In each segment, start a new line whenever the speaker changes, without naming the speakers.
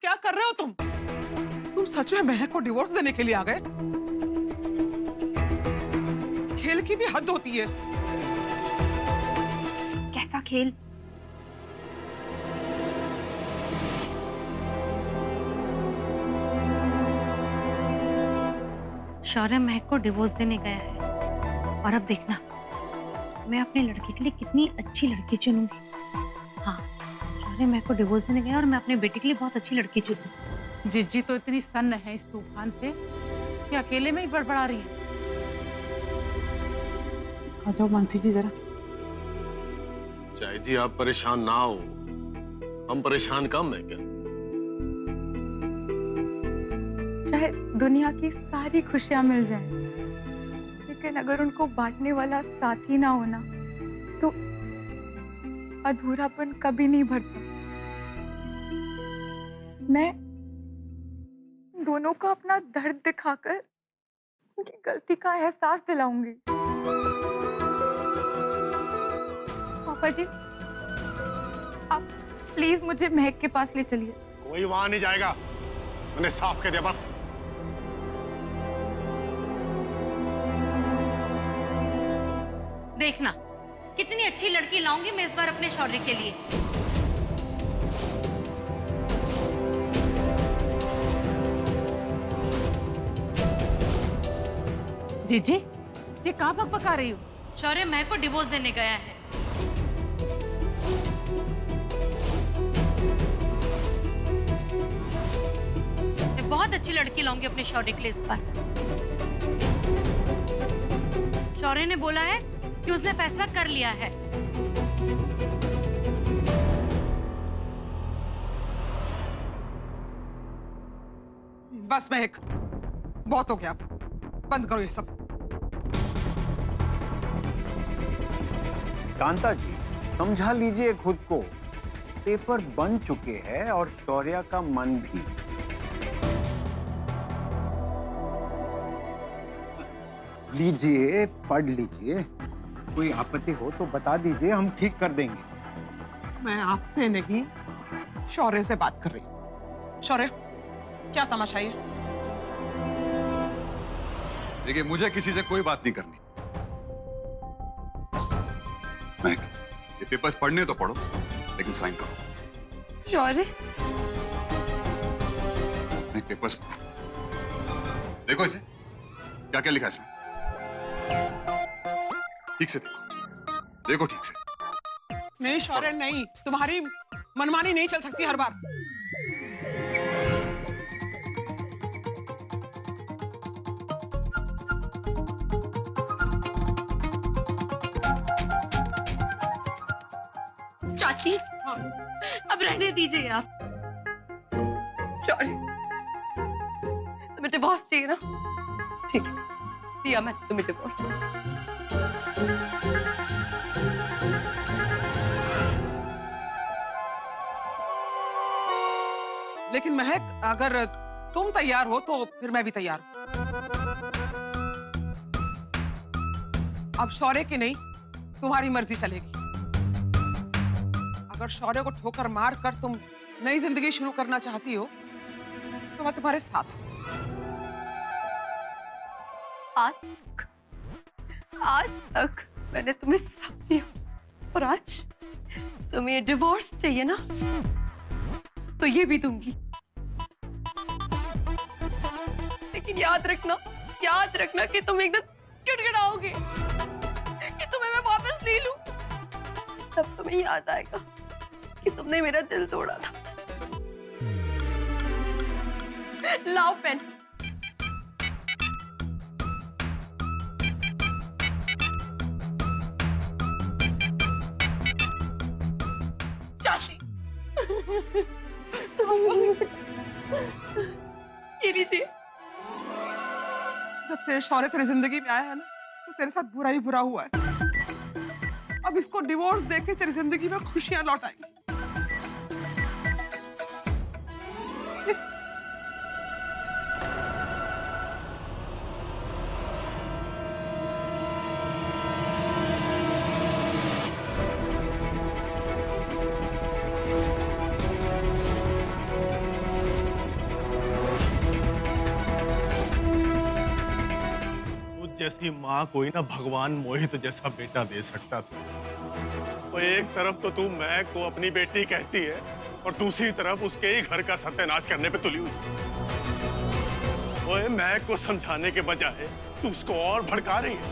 क्या कर रहे हो तुम? तुम सच में महक को डिवोर्स देने के लिए आ गए? खेल की भी हद होती है।
कैसा खेल? शौर्य महक को डिवोर्स देने गया है और अब देखना मैं अपने लड़के के लिए कितनी अच्छी लड़की चुनूंगी। हाँ, शौर्य महक को डिवोर्स देने गया और मैं अपने बेटे के लिए बहुत अच्छी लड़की चुनूंगी।
जिज्जी तो इतनी सन्न है इस तूफान से कि अकेले में ही बड़बड़ा रही है। आ जाओ मानसी जी जरा।
चाय जी आप परेशान ना हो, हम परेशान कम है क्या?
चाहे दुनिया की सारी खुशियां मिल जाए, लेकिन अगर उनको बांटने वाला साथी ना होना तो अधूरापन कभी नहीं भरता। मैं दोनों को अपना दर्द दिखाकर उनकी गलती का एहसास दिलाऊंगी। पापा जी, आप प्लीज मुझे महक के पास ले चलिए।
कोई वहां नहीं जाएगा, मैंने साफ कह दिया बस।
देखना कितनी अच्छी लड़की लाऊंगी मैं इस बार अपने शौर्य के लिए।
जिज्जी ये कहाँ बकबका रही हो?
शौर्य महक को डिवोर्स देने गया है। मैं बहुत अच्छी लड़की लाऊंगी अपने शौर्य के लिए इस बार। शौर्य ने बोला है कि उसने फैसला कर लिया है।
बस महक, बहुत हो गया, बंद करो ये सब।
कांता जी समझा लीजिए खुद को, पेपर बन चुके हैं और शौर्य का मन भी। लीजिए पढ़ लीजिए, कोई आपत्ति हो तो बता दीजिए, हम ठीक कर देंगे।
मैं आपसे नहीं शौर्य से बात कर रही हूँ। शौर्य, क्या तमाशा है?
देखिए मुझे किसी से कोई बात नहीं करनी। महक, ये पेपर्स पढ़ने तो पढ़ो, लेकिन साइन करो।
शौर्य,
महक पेपर्स पढ़ो, देखो इसे क्या क्या लिखा है इसमें, ठीक से देखो, देखो ठीक से।
नहीं शौर्य नहीं, तुम्हारी मनमानी नहीं चल सकती हर बार।
चाची
हाँ।
अब रहने दीजिए आप।
शौर्य, तुम्हें डिवोर्स चाहिए ना? ठीक है, दिया मैं तुम्हें डिवोर्स।
लेकिन महक, अगर तुम तैयार हो तो फिर मैं भी तैयार हूं। अब शौर्य की नहीं, तुम्हारी मर्जी चलेगी। अगर शौर्य को ठोकर मार कर तुम नई जिंदगी शुरू करना चाहती हो तो मैं तुम्हारे साथ हूं।
आज तक मैंने तुम्हें सब दिया और आज तुम्हें ये डिवोर्स चाहिए ना, तो ये भी दूंगी। लेकिन याद रखना कि तुम एकदम गिड़गिड़ाओगे कि तुम्हें मैं वापस ले लूं। तब तुम्हें याद आएगा कि तुमने मेरा दिल तोड़ा था। लाओ पेन। चाची, ये लीजिए।
जब से शौर्य तेरी जिंदगी में आया है ना, तो तेरे साथ बुरा ही बुरा हुआ है। अब इसको डिवोर्स देके तेरी जिंदगी में खुशियां लौट आएंगी।
जैसी माँ कोई ना भगवान मोहित जैसा बेटा दे सकता था। तो एक तरफ तो तू मैं को अपनी बेटी कहती है और दूसरी तरफ उसके ही घर का सत्यानाश करने पे तुली हुई। ओए मैं को समझाने के बजाय तू उसको और भड़का रही है।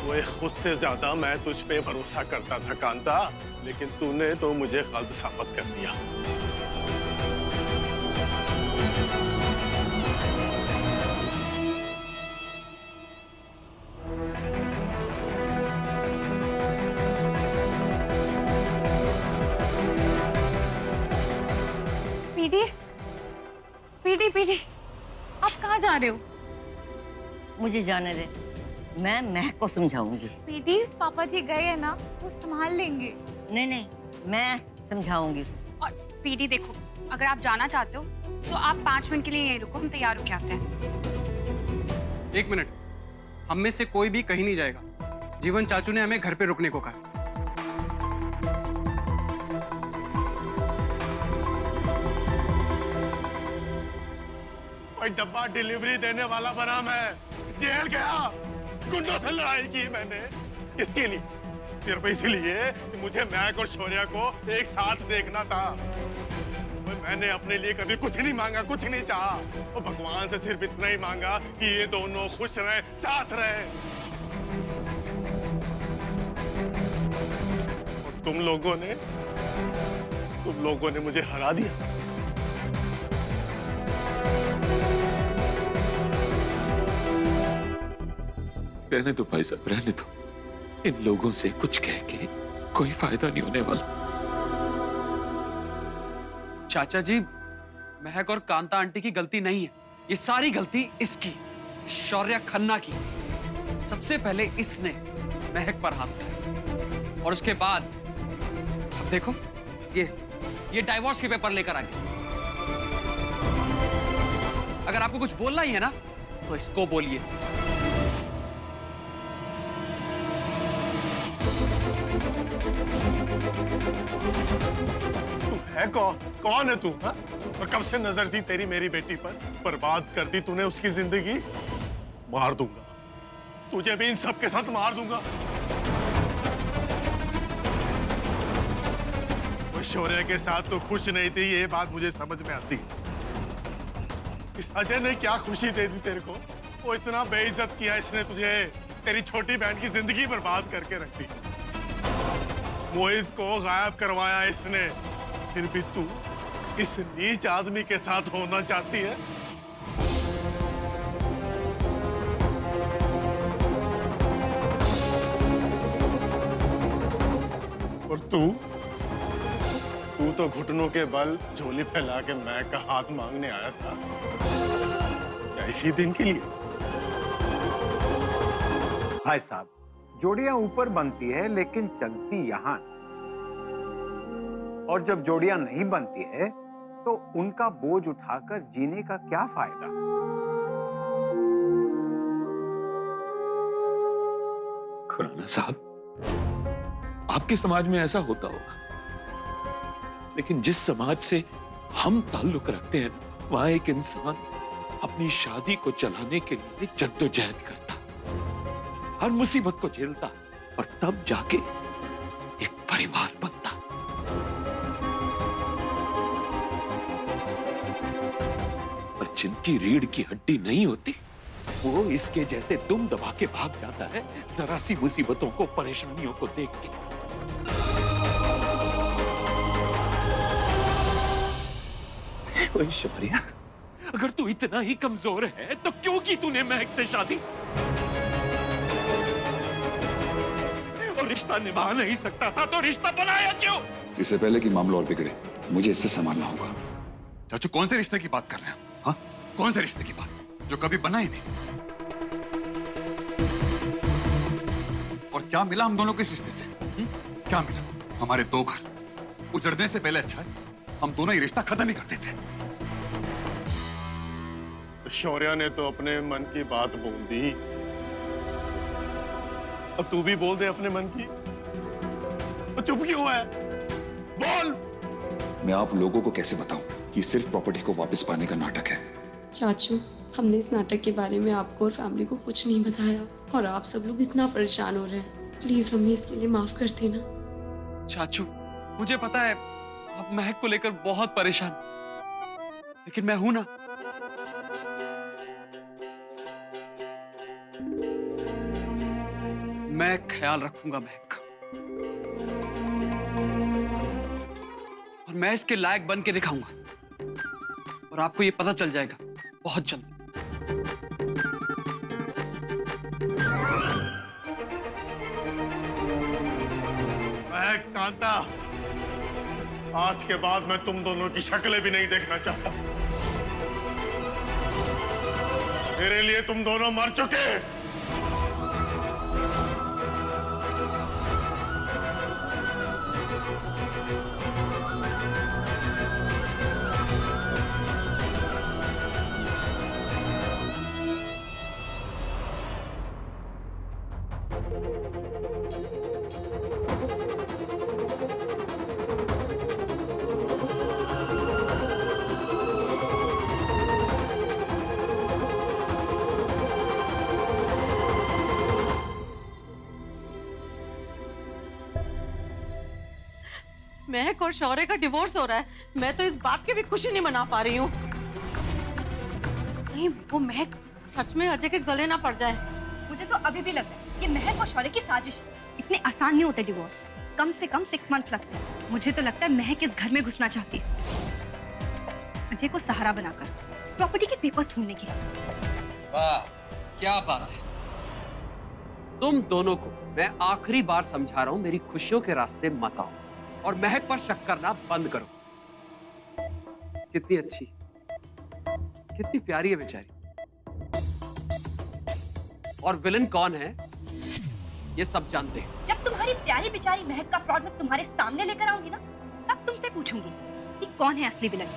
ओए खुद से ज्यादा मैं तुझ पे भरोसा करता था कांता, लेकिन तूने तो मुझे गलत साबित कर दिया।
पीडी, पीडी, पीडी, आप कहाँ जा रहे हो?
मुझे जाने दे, मैं महक को समझाऊंगी।
पीडी, पापा जी गए हैं ना, वो संभाल लेंगे।
नहीं नहीं, मैं समझाऊंगी।
और पीडी देखो, अगर आप जाना चाहते हो तो आप 5 मिनट के लिए यहीं रुको, हम तैयार होके आते हैं।
1 मिनट, हम में से कोई भी कहीं नहीं जाएगा। जीवन चाचू ने हमें घर पे रुकने को कहा।
डब्बा डिलीवरी देने वाला बना मैं, जेल गया, गुंडों से लड़ाई की मैंने। किसके लिए? सिर्फ इसलिए कि मुझे मैक और शौर्या को एक साथ देखना था। मैंने अपने लिए कभी कुछ नहीं मांगा, कुछ नहीं चाहा। और भगवान से सिर्फ इतना ही मांगा कि ये दोनों खुश रहे, साथ रहे। और तुम लोगों ने मुझे हरा दिया।
रहने दो भाई साहब, रहने दो। इन लोगों से कुछ कह के कोई फायदा नहीं होने वाला।
चाचा जी, महक और कांता आंटी की गलती नहीं है, ये सारी गलती इसकी, शौर्या खन्ना की। सबसे पहले इसने महक पर हाथ डाला और उसके बाद अब देखो ये डाइवोर्स के पेपर लेकर आ गई। अगर आपको कुछ बोलना ही है ना तो इसको बोलिए।
तू है कौन है तू? हा? और कब से नजर थी तेरी मेरी बेटी पर? बर्बाद कर दी तूने उसकी जिंदगी। मार दूंगा तुझे भी, इन सब के साथ मार दूंगा। वो शौर्या के साथ तो खुश नहीं थी, ये बात मुझे समझ में आती है। इस अजय ने क्या खुशी दे दी तेरे को? वो इतना बेइज्जत किया इसने तुझे, तेरी छोटी बहन की जिंदगी बर्बाद करके रख दी। मोहित को गायब करवाया इसने, फिर भी तू इस नीच आदमी के साथ होना चाहती है? और तू तो घुटनों के बल झोली फैला के मैं का हाथ मांगने आया था, क्या इसी दिन के लिए?
भाई साहब, जोड़ियां ऊपर बनती है लेकिन चलती यहां। और जब जोड़ियां नहीं बनती है तो उनका बोझ उठाकर जीने का क्या फायदा?
खुराना साहब, आपके समाज में ऐसा होता होगा, लेकिन जिस समाज से हम ताल्लुक रखते हैं वहां एक इंसान अपनी शादी को चलाने के लिए जद्दोजहद करता, हर मुसीबत को झेलता और तब जाके एक परिवार बनता। और जिनकी रीढ़ की हड्डी नहीं होती वो इसके जैसे दुम दबा के भाग जाता है, जरा सी मुसीबतों को, परेशानियों को देख के। ओए शौर्या, अगर तू इतना ही कमजोर है तो क्यों की तूने महक से शादी? और रिश्ता निभा नहीं सकता था तो रिश्ता बनाया क्यों?
इससे पहले कि मामला और बिगड़े, मुझे इससे संभालना होगा। चाचू, कौन से रिश्ते की बात कर रहे हैं? हाँ, कौन से रिश्ते की बात जो कभी बना ही नहीं? और क्या मिला हम दोनों के इस रिश्ते से? क्या मिला? हमारे 2 घर उजड़ने से पहले अच्छा है हम दोनों ही रिश्ता खत्म ही कर देते।
शौर्या ने तो अपने मन की बात बोल दी, अब तू भी बोल दे अपने मन की। तो चुप क्यों है? बोल।
मैं आप लोगों को कैसे बताऊं कि सिर्फ प्रॉपर्टी को वापस पाने का नाटक है?
चाचू, हमने इस नाटक के बारे में आपको और फैमिली को कुछ नहीं बताया और आप सब लोग इतना परेशान हो रहे हैं। प्लीज हमें इसके लिए माफ कर देना।
चाचू, मुझे पता है आप महक को लेकर बहुत परेशान, लेकिन मैं हूं ना। मैं ख्याल रखूंगा महक का, और मैं इसके लायक बन के दिखाऊंगा, और आपको ये पता चल जाएगा बहुत जल्दी।
महक, कांता, आज के बाद मैं तुम दोनों की शक्लें भी नहीं देखना चाहता। मेरे लिए तुम दोनों मर चुके।
महक और शौर्य का डिवोर्स हो रहा है। मैं तो इस बात की भी खुशी नहीं मना पा रही हूँ। नहीं, वो महक सच में अजय के गले ना पड़ जाए।
मुझे तो अभी भी लगता है कि महक और शौर्य की साजिश है। इतने आसान नहीं होते डिवोर्स, कम से कम 6 मंथ्स लगते हैं। मुझे तो लगता है महक इस घर में घुसना चाहती है, अजय को सहारा बनाकर प्रॉपर्टी के पेपर्स ढूंढने के लिए।
वाह, क्या बात है। तुम दोनों को मैं आखिरी बार समझा रहा हूं, मेरी खुशियों के रास्ते मत आओ और महक पर शक करना बंद करो। कितनी अच्छी, कितनी प्यारी है बेचारी। और विलन कौन है ये सब जानते हैं।
जब तुम्हारी प्यारी बेचारी महक का फ्रॉड मैं तुम्हारे सामने लेकर आऊंगी ना, तब तुमसे पूछूंगी कि कौन है असली विलन।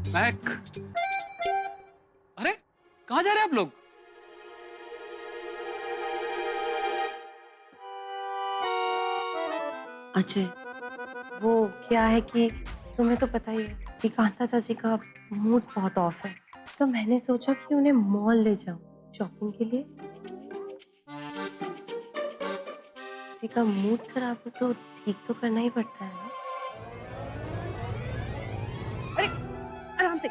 महक, अरे कहाँ जा रहे हैं आप लोग?
अजय, वो क्या है कि तुम्हें तो पता ही है कि कांता चाची का मूड बहुत ऑफ है, तो मैंने सोचा कि उन्हें मॉल ले जाऊं शॉपिंग के लिए। किसी का मूड खराब हो तो ठीक तो करना ही पड़ता है ना।
अरे आराम से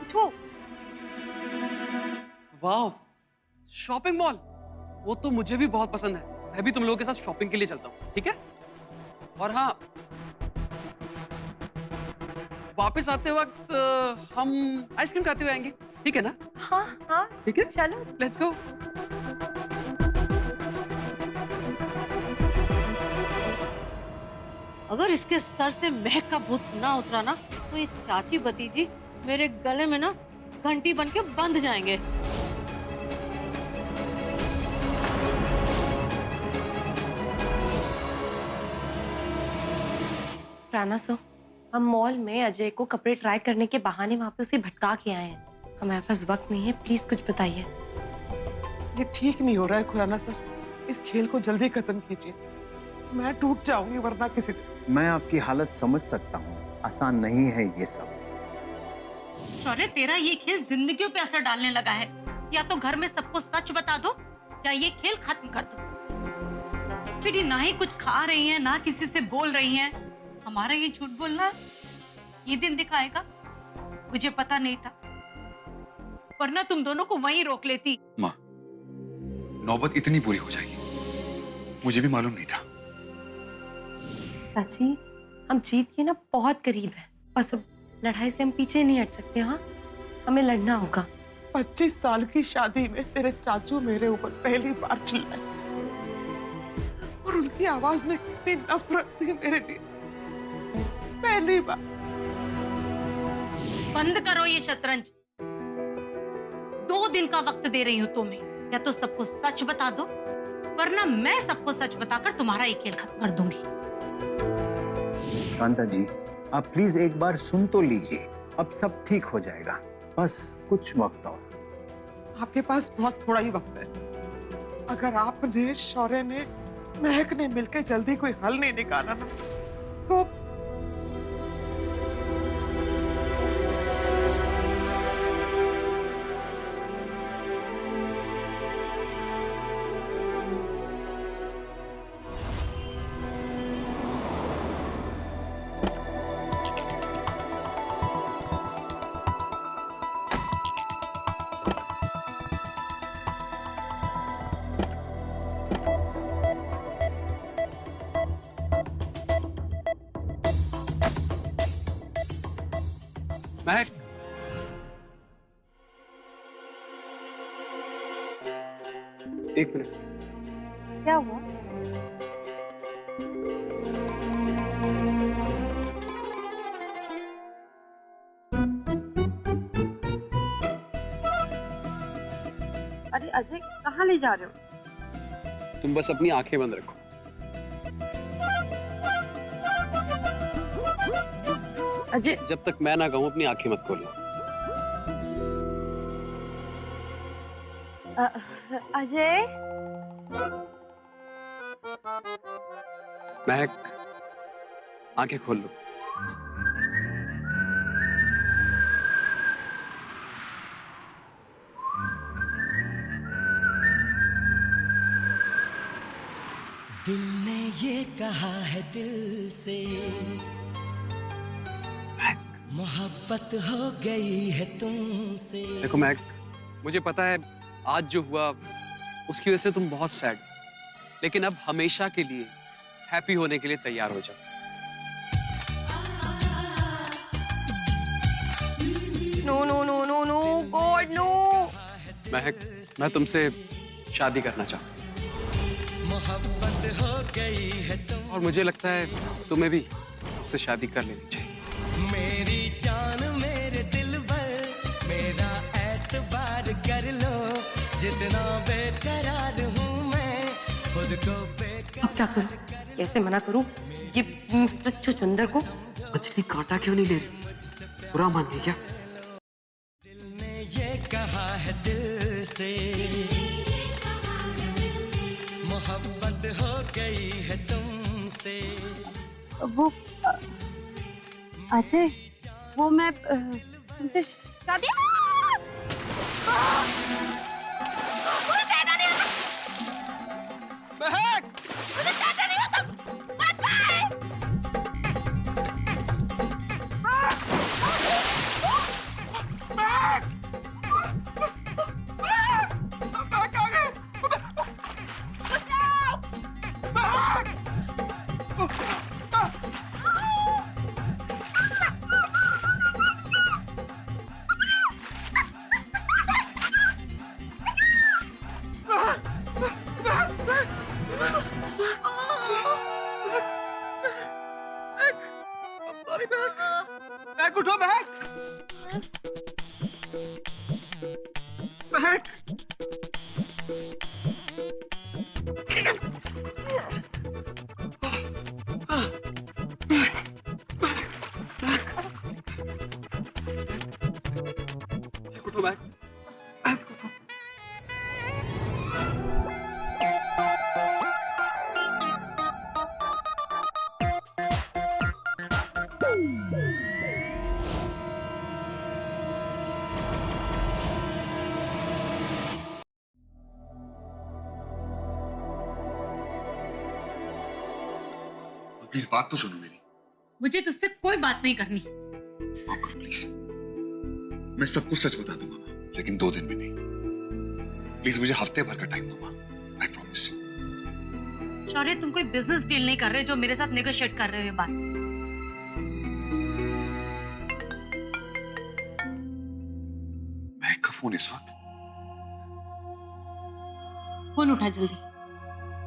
उठो।
वाह, शॉपिंग मॉल, वो तो मुझे भी बहुत पसंद है। मैं भी तुम लोगों के साथ शॉपिंग के लिए चलता हूँ, ठीक है? और हाँ, वापस आते वक्त हम आइसक्रीम खाते हुए आएंगे, ठीक है ना?
हाँ हाँ
ठीक है,
चलो
लेट्स गो।
अगर इसके सर से महक का भूत ना उतरा ना, तो ये चाची भतीजी मेरे गले में ना घंटी बन के बंध जाएंगे।
राना सो, हम मॉल में अजय को कपड़े ट्राई करने के बहाने वहाँ पे उसे भटका के आए हैं। हमारे पास वक्त नहीं है, प्लीज कुछ बताइए।
ये ठीक नहीं हो रहा है खुराना सर, इस खेल को जल्दी खत्म कीजिए। मैं टूट जाऊंगी वरना किसी दिन।
मैं आपकी हालत समझ सकता हूँ, आसान नहीं है ये सब।
शौर्य, तेरा ये खेल जिंदगियों पे असर डालने लगा है। या तो घर में सबको सच बता दो या ये खेल खत्म कर दो। बेटी ना ही कुछ खा रही है ना किसी से बोल रही है। हमारा ये झूठ बोलना ये दिन दिखाएगा। मुझे पता नहीं था, वरना तुम दोनों को वहीं रोक लेती।
माँ, नौबत इतनी बुरी हो जाएगी मुझे भी मालूम नहीं था।
चाची, हम जीत के ना बहुत करीब हैं। बस अब लड़ाई से हम पीछे नहीं हट सकते। हाँ, हमें लड़ना होगा।
25 साल की शादी में तेरे चाचू मेरे ऊपर पहली बार चिल्लाए और उनकी आवाज में कितनी नफरत थी मेरे लिए। पहली बार।
बंद करो ये शतरंज। 2 दिन का वक्त दे रही हूँ तुम्हें, या तो सबको सच बता दो वरना मैं सबको सच बताकर तुम्हारा ये खेल खत्म कर दूंगी।
कांता जी, आप प्लीज एक बार सुन तो लीजिए, अब सब ठीक हो जाएगा, बस कुछ वक्त और।
आपके पास बहुत थोड़ा ही वक्त है। अगर आपने, शौर्य ने, महक ने मिलकर जल्दी कोई हल नहीं निकाला ना, तो
महक, एक मिनट।
क्या हुआ? अरे अजय, कहाँ ले जा रहे हो?
तुम बस अपनी आंखें बंद रखो।
अजय,
जब तक मैं ना कहूं अपनी आंखें मत खोलना।
अजय,
महक, आंखें खोल लो।
दिल ने ये कहा है दिल से, मोहब्बत हो गई है तुमसे।
देखो महक, मुझे पता है आज जो हुआ उसकी वजह से तुम बहुत सैड, लेकिन अब हमेशा के लिए हैप्पी होने के लिए तैयार हो जाओ।
No no no no no God no.
Mahak, मैं तुमसे शादी करना चाहता हूँ,
मोहब्बत हो गई है तुम,
और मुझे लगता है तुम्हें भी उससे शादी कर लेनी चाहिए।
मेरी जान मेरे दिल पर, मेरा एतबार कर लो, जितना बेकरार हूँ मैं खुद को बेकरार।
अब क्या करूं? कैसे मना करूं ये मिस्टर चुचुंदर को?
मछली कांटा क्यों नहीं ले रही? बुरा मान गई क्या?
दिल ने ये कहा है दिल से, मोहब्बत हो गई है तुमसे।
वो अजय, वो मैं तुमसे शादी।
महक! महक, उठो महक!
महक,
उठो महक।
प्लीज बात तो सुनो मेरी।
मुझे तुझसे कोई बात नहीं करनी।
प्लीज, मैं सब कुछ सच बता दूंगा माँ, लेकिन 2 दिन में नहीं। प्लीज मुझे हफ्ते भर का टाइम दो माँ, आई प्रॉमिस।
शौर्य, तुम कोई बिजनेस डील नहीं कर रहे जो मेरे साथ नेगोशिएट कर रहे हो ये बात।
महक का फोन इस वक्त।
फोन उठा जल्दी।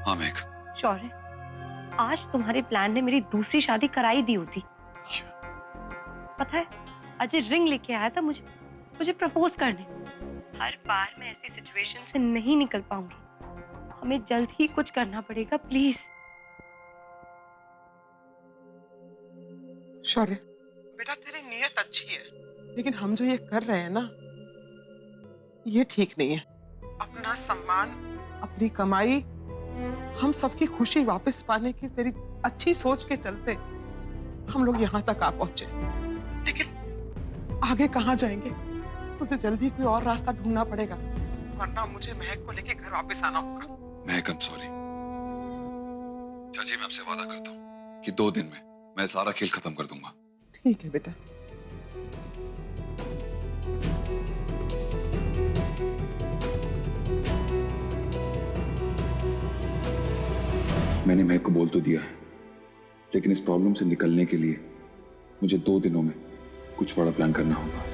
हाँ महक।
शौर्य, आज तुम्हारे प्लान ने मेरी दूसरी शादी कराई दी होती। पता है, अजय रिंग लेके आया था मुझे प्रपोज करने। हर बार मैं ऐसी सिचुएशन से नहीं निकल पाऊंगी, हमें जल्द ही कुछ करना पड़ेगा, प्लीज।
शौर्य बेटा, तेरी नीयत अच्छी है, लेकिन हम जो ये कर रहे हैं ना, ये ठीक नहीं है। अपना सम्मान, अपनी कमाई, हम सबकी खुशी वापस पाने की तेरी अच्छी सोच के चलते हम लोग यहाँ तक आ पहुंचे, लेकिन आगे कहाँ जाएंगे? मुझे जल्दी कोई और रास्ता ढूंढना पड़ेगा, वरना मुझे महक को लेके घर वापस आना होगा।
महक, आई एम सॉरी। चाची, मैं आपसे वादा करता हूँ कि 2 दिन में मैं सारा खेल खत्म कर दूंगा।
ठीक है बेटा।
मैंने महक को बोल तो दिया है, लेकिन इस प्रॉब्लम से निकलने के लिए मुझे 2 दिनों में कुछ बड़ा प्लान करना होगा।